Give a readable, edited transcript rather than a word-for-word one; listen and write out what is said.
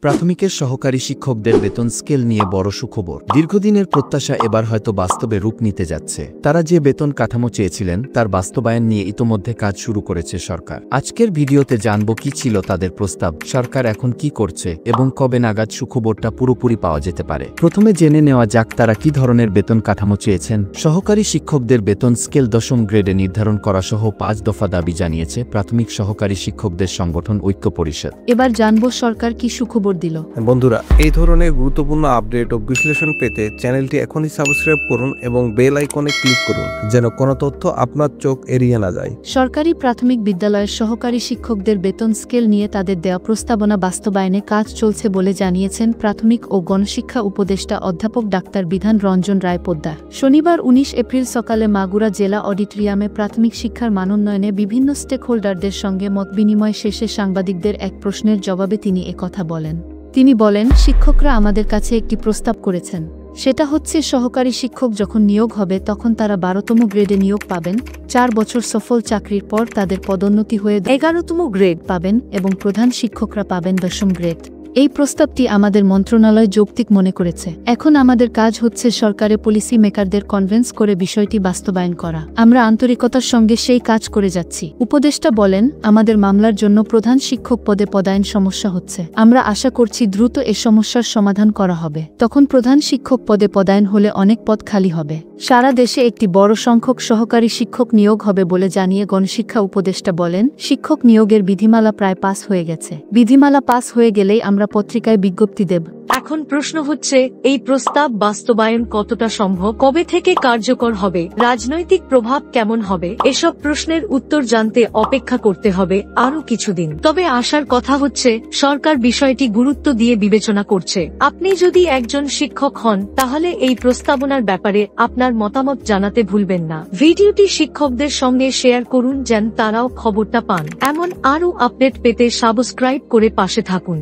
প্রাথমিকের সহকারী শিক্ষকদের বেতন স্কেল নিয়ে বড় সুখবর। দীর্ঘদিনের প্রত্যাশা এবার হয়তো বাস্তবে রূপ নিতে যাচ্ছে। তারা যে বেতন কাঠামো চেয়েছিলেন তার বাস্তবায়ন নিয়ে ইতোমধ্যে কাজ শুরু করেছে সরকার। আজকের ভিডিওতে জানব কি ছিল তাদের প্রস্তাব, সরকার এখন কি করছে এবং কবে নাগাদ সুখবরটা পুরোপুরি পাওয়া যেতে পারে। প্রথমে জেনে নেওয়া যাক তারা কি ধরনের বেতন কাঠামো চেয়েছেন। সহকারী শিক্ষকদের বেতন স্কেল 10ম গ্রেডে নির্ধারণ করা সহ 5 দফা দাবি জানিয়েছে প্রাথমিক সহকারী শিক্ষকদের সংগঠন ঐক্য পরিষদ। এবার জানব সরকার কি সুখবর দিল। বন্ধুরা, এই ধরনের গুরুত্বপূর্ণ আপডেট ও বিশ্লেষণ পেতে চ্যানেলটি এখনই সাবস্ক্রাইব করুন এবং বেল আইকনে ক্লিক করুন যেন কোনো তথ্য আপনার চোখ এড়িয়ে না যায়। সরকারি প্রাথমিক বিদ্যালয়ের সহকারী শিক্ষকদের বেতন স্কেল নিয়ে তাদের দেওয়া প্রস্তাবনা বাস্তবায়নে কাজ চলছে বলে জানিয়েছেন প্রাথমিক ও গণশিক্ষা উপদেষ্টা অধ্যাপক ডাক্তার বিধান রঞ্জন রায় পোদ্দার। শনিবার 19 এপ্রিল সকালে মাগুরা জেলা অডিটোরিয়ামে প্রাথমিক শিক্ষার মানোন্নয়নে বিভিন্ন স্টেকহোল্ডারদের সঙ্গে মতবিনিময় শেষে সাংবাদিকদের এক প্রশ্নের জবাবে তিনি একথা বলেন। তিনি বলেন, শিক্ষকরা আমাদের কাছে একটি প্রস্তাব করেছেন। সেটা হচ্ছে সহকারী শিক্ষক যখন নিয়োগ হবে তখন তারা 12তম গ্রেডে নিয়োগ পাবেন, 4 বছর সফল চাকরির পর তাদের পদোন্নতি হয়ে 11তম গ্রেড পাবেন এবং প্রধান শিক্ষকরা পাবেন 10ম গ্রেড। এই প্রস্তাবটি আমাদের মন্ত্রণালয় যৌক্তিক মনে করেছে। এখন আমাদের কাজ হচ্ছে সরকারের পলিসি মেকারদের কনভিন্স করে বিষয়টি বাস্তবায়ন করা। আমরা আন্তরিকতার সঙ্গে সেই কাজ করে যাচ্ছি। উপদেষ্টা বলেন, আমাদের মামলার জন্য প্রধান শিক্ষক পদে পদায়ন সমস্যা হচ্ছে। আমরা আশা করছি দ্রুত এ সমস্যার সমাধান করা হবে। তখন প্রধান শিক্ষক পদে পদায়ন হলে অনেক পদ খালি হবে। সারা দেশে একটি বড় সংখ্যক সহকারী শিক্ষক নিয়োগ হবে বলে জানিয়ে গণশিক্ষা উপদেষ্টা বলেন, শিক্ষক নিয়োগের বিধিমালা প্রায় পাস হয়ে গেছে। বিধিমালা পাস হয়ে গেলেই আমরা পত্রিকায় বিজ্ঞপ্তি দেব। এখন প্রশ্ন হচ্ছে, এই প্রস্তাব বাস্তবায়ন কতটা সম্ভব, কবে থেকে কার্যকর হবে, রাজনৈতিক প্রভাব কেমন হবে, এসব প্রশ্নের উত্তর জানতে অপেক্ষা করতে হবে আরো কিছুদিন। তবে আশার কথা হচ্ছে সরকার বিষয়টি গুরুত্ব দিয়ে বিবেচনা করছে। আপনি যদি একজন শিক্ষক হন তাহলে এই প্রস্তাবনার ব্যাপারে আপনার মতামত জানাতে ভুলবেন না। ভিডিওটি শিক্ষকদের সঙ্গে শেয়ার করুন যেন তারাও খবরটা পান। এমন আরো আপডেট পেতে সাবস্ক্রাইব করে পাশে থাকুন।